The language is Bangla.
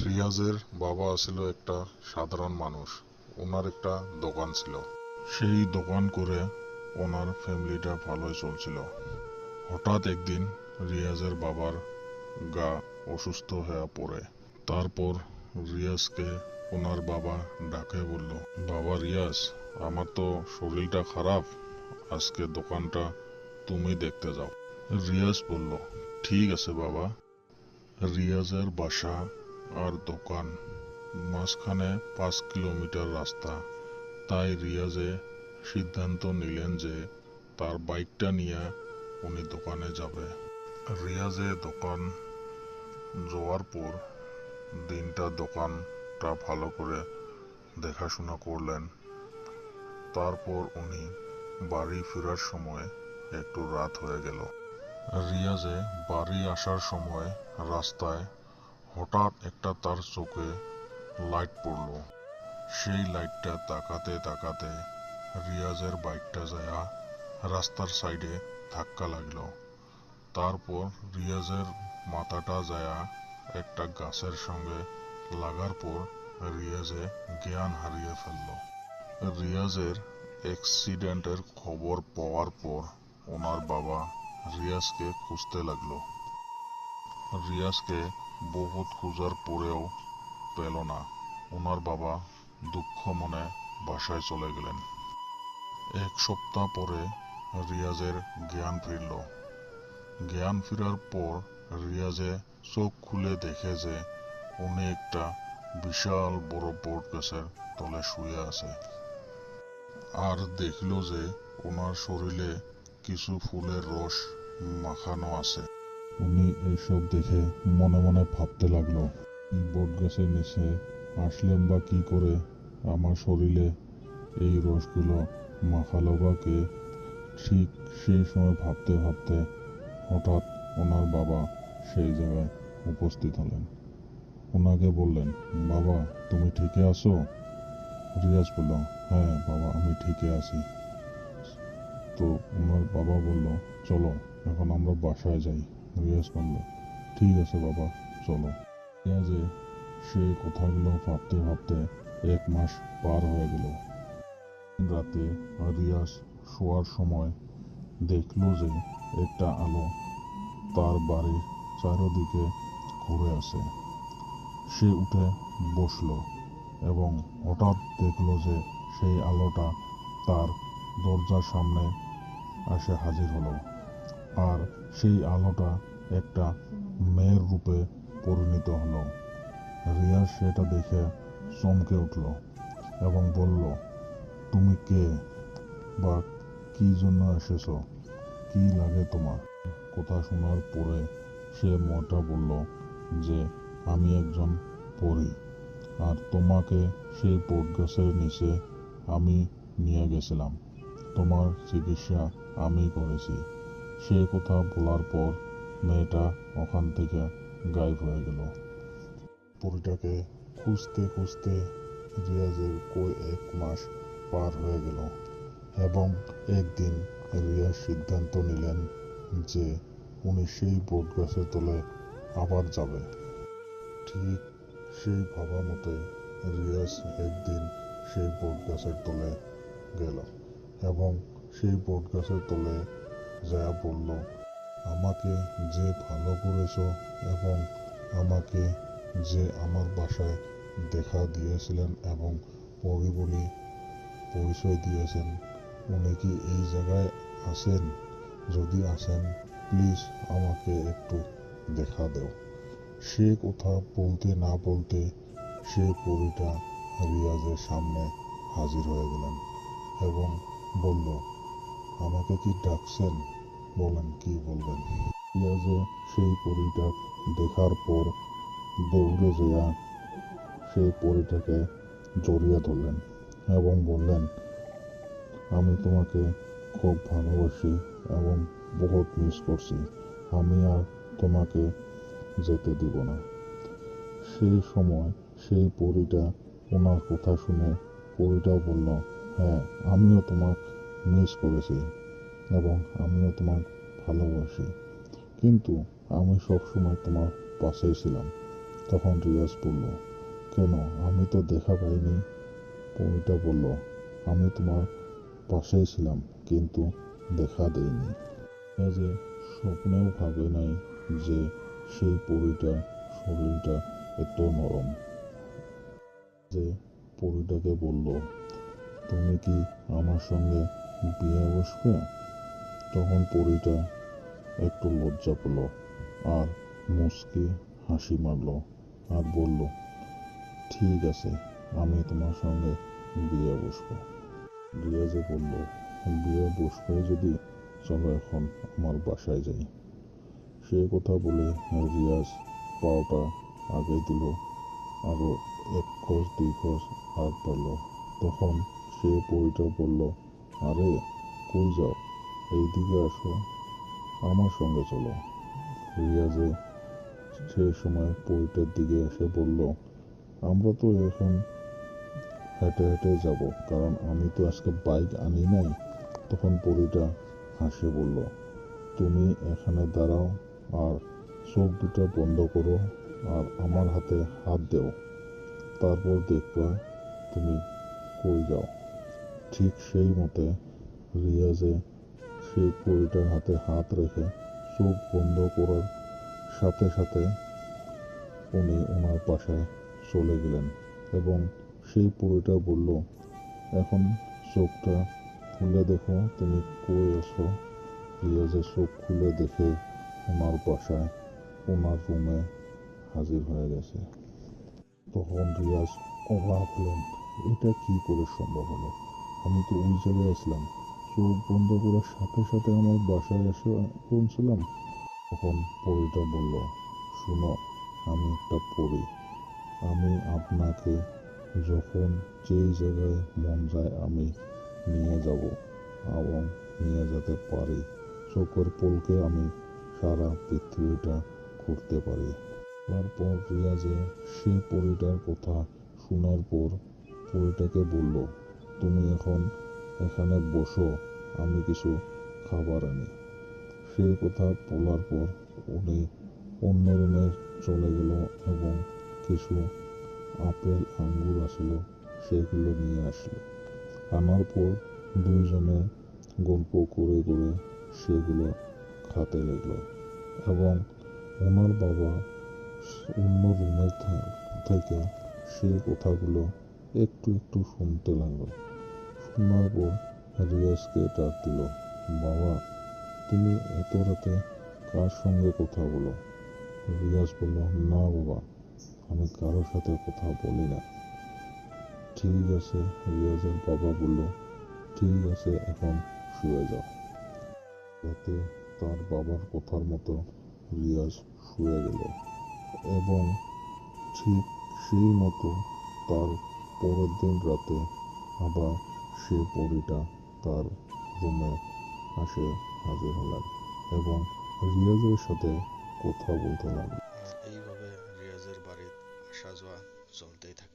রিয়াজের বাবা ছিল একটা সাধারণ মানুষ। ওনার একটা দোকান ছিল। সেই দোকান করে ওনার ফ্যামিলিটা ভালোই চলছিল। হঠাৎ একদিন রিয়াজের বাবার গা অসুস্থ হয়ে পড়ে। তারপর রিয়াজকে ওনার বাবা ডাকে বলল, বাবা রিয়াজ, আমার তো শরীরটা খারাপ, আজকে দোকানটা তুমি দেখতে যাও। রিয়াজ বলল, ঠিক আছে বাবা। রিয়াজের বাসা আর দোকান মাঝখানে 5 কিলোমিটার রাস্তা। তাই রিয়াজে সিদ্ধান্ত নিলেন যে তার বাইকটা নিয়ে উনি দোকানে যাবে। রিয়াজে দোকান যাওয়ার পর দিনটা দোকানটা ভালো করে দেখাশোনা করলেন। তারপর উনি বাড়ি ফেরার সময় একটু রাত হয়ে গেল। রিয়াজে বাড়ি আসার সময় রাস্তায় হঠাৎ একটা তার চোখে লাইট পড়ল। সেই লাইটটা তাকাতে তাকাতে রিয়াজের বাইকটা যায়া রাস্তার সাইডে ধাক্কা লাগলো। তারপর রিয়াজের মাথাটা যায়া একটা গাছের সঙ্গে লাগার পর রিয়াজে জ্ঞান হারিয়ে ফেলল। রিয়াজের অ্যাক্সিডেন্টের খবর পাওয়ার পর ওনার বাবা রিয়াজকে খুঁজতে লাগলো। রিয়াজকে বহুত খোঁজার পরেও পেল না। ওনার বাবা দুঃখ মনে বাসায় চলে গেলেন। 1 সপ্তাহ পরে রিয়াজের জ্ঞান ফিরল। জ্ঞান ফেরার পর রিয়াজে চোখ খুলে দেখে যে উনি একটা বিশাল বড় বট গাছের তলে শুয়ে আছে। আর দেখল যে ওনার শরীরে কিছু ফুলের রস মাখানো আছে। উনি এইসব দেখে মনে মনে ভাবতে লাগলো, এই বট গাছের নিচে আসলাম বা কি করে, আমার শরীরে এই রসগুলো মাখালো বা কে। ঠিক সেই সময় ভাবতে ভাবতে হঠাৎ ওনার বাবা সেই জায়গায় উপস্থিত হলেন। ওনাকে বললেন, বাবা তুমি ঠিকই আছো? রিয়াজ বলল, হ্যাঁ বাবা আমি ঠিকই আছি। তো ওনার বাবা বলল, চলো এখন আমরা বাসায় যাই। রিয়াজ বলল, ঠিক আছে বাবা চলো। রিয়াজে সেই কথাগুলো ভাবতে ভাবতে 1 মাস পার হয়ে গেল। রাতে রিয়াজ শোয়ার সময় দেখলো যে একটা আলো তার বাড়ির চারদিকে ঘুরে আছে। সে উঠে বসলো এবং হঠাৎ দেখলো যে সেই আলোটা তার দরজার সামনে এসে হাজির হলো। আর সেই আলোটা একটা মেয়ের রূপে পরিণত হলো। রিয়াজ সেটা দেখে চমকে উঠল এবং বলল, তুমি কে বা কি জন্য এসেছো, কি লাগে তোমার? কথা শোনার পরে সে মেয়েটা বলল যে আমি একজন পরী, আর তোমাকে সেই বট গাছের নিচে আমি নিয়ে গেছিলাম, তোমার চিকিৎসা আমি করেছি। সে কথা বলার পর মেয়েটা ওখান থেকে গায়েব হয়ে গেল। পরীটাকে খুঁজতে খুঁজতে রিয়াজের 1 মাস পার হয়ে গেল এবং একদিন রিয়াজ সিদ্ধান্ত নিলেন যে উনি সেই বট গাছের তলে আবার যাবে। ঠিক সেই ভাবা মতোই রিয়াজ একদিন সেই বট গাছের তলে গেল এবং সেই বট গাছের তলে যা বলল, আমাকে যে ভালো করেছ এবং আমাকে যে আমার বাসায় দেখা দিয়েছিলেন এবং পরি বলে পরিচয় দিয়েছেন, উনি কি এই জায়গায় আছেন? যদি আসেন প্লিজ আমাকে একটু দেখা দাও। সে কথা বলতে না বলতে সে পরীটা রিয়াজের সামনে হাজির হয়ে গেলেন এবং বলল, আমাকে কি ডাকছেন? বলেন কি বলবেন? রিয়াজে সেই পরীটা দেখার পর দৌড়ে যেয়া সেই পরীটাকে জড়িয়ে ধরলেন এবং বললেন, আমি তোমাকে খুব ভালোবাসি এবং বহুত মিস করছি, আমি আর তোমাকে যেতে দিব না। সেই সময় সেই পরীটা ওনার কথা শুনে পরীটাও বলল, হ্যাঁ আমিও তোমাকে মিস করেছি এবং আমিও তোমাকে ভালোবাসি, কিন্তু আমি সবসময় তোমার পাশেই ছিলাম, তখন রিয়াজ বলল, কেন, আমি তো দেখা পাইনি। পরিটা বলল, আমি তোমার পাশেই ছিলাম, কিন্তু দেখা দেইনি। যে স্বপ্নেও ভাবে নাই যে সেই পরিটার শরীরটা এত নরম। যে পরিটাকে বলল, তুমি কি আমার সঙ্গে বিয়ে বসবে? তখন পরিটা একটু লজ্জা পেল আর মুচকি হাসি মারল আর বলল, ঠিক আছে, আমি তোমার সঙ্গে বিয়ে বসবো। রিয়াজে বলল, বিয়ে বসবে যদি, চলো এখন আমার বাসায় যাই। সে কথা বলে রিয়াজ পাওটা আগে দিল, আরো 1 গজ 2 গজ হাত বাড়ল। তখন সে পরিটা বলল, আরে কই যাও, এইদিকে আসো, আমার সঙ্গে চলো। রিয়াজে সে সময় পরিটার দিকে এসে বলল, আমরা তো এখন হেঁটে হেঁটে যাব, কারণ আমি তো আজকে বাইক আনি নাই। তখন পরিটা হাসে বলল, তুমি এখানে দাঁড়াও আর চোখ দুটো বন্ধ করো আর আমার হাতে হাত দেও, তারপর দেখবা তুমি কই যাও। ঠিক সেই মতে রিয়াজে সেই পরিটার হাতে হাত রেখে চোখ বন্ধ করার সাথে সাথে উনি ওনার পাশায় চলে গেলেন এবং সেই পরিটা বলল, এখন চোখটা খুলে দেখো তুমি কই আছো। রিয়াজের চোখ খুলে দেখে ওনার বাসায়, ওনার রুমে হাজির হয়ে গেছে। তখন রিয়াজ অবাক হলেন, এটা কি করে সম্ভব হলো? আমি তো ওই জায়গায় আসলাম, চোখ বন্ধ করার সাথে সাথে আমার বাসায় এসে পৌঁছলাম। তখন পরীটা বলল, শুনো, আমি একটা পরী, আমি আপনাকে যখন যেই জায়গায় মন যায় আমি নিয়ে যাব এবং নিয়ে যেতে পারি। চোখের পলকে আমি সারা পৃথিবীটা ঘুরতে পারি। তারপর রিয়াজে সেই পরীটার কথা শোনার পর পরীটাকে বলল, তুমি এখন এখানে বসো, আমি কিছু খাবার আনি। সেই কথা বলার পর উনি অন্য রুমে চলে গেল এবং কিছু আপেল আঙ্গুর আসলো সেগুলো নিয়ে আসলো। আনার পর দুইজনে গল্প করে করে সেগুলো খাতে লাগলো এবং ওনার বাবা অন্য রুমের থেকে সেই কথাগুলো একটু একটু শুনতে লাগলো। শোনার পর রিয়াজকে ডাক দিল, বাবা, তুমি এত রাতে কার সঙ্গে কথা বলো? রিয়াজ বলল, না বাবা, আমি কারোর সাথে কথা বলি না। ঠিক আছে, রিয়াজের বাবা বলল, ঠিক আছে, এখন শুয়ে যাও। রাতে তার বাবার কথার মতো রিয়াজ শুয়ে গেল এবং ঠিক সেই মতো তার পরের দিন রাতে আবার সে পরীটা তার রুমে আসে হাজির হলেন এবং রিয়াজের সাথে কথা বলতে লাগলেন। আর এইভাবে রিয়াজের বাড়ির আসা যাওয়া চলতেই থাকে।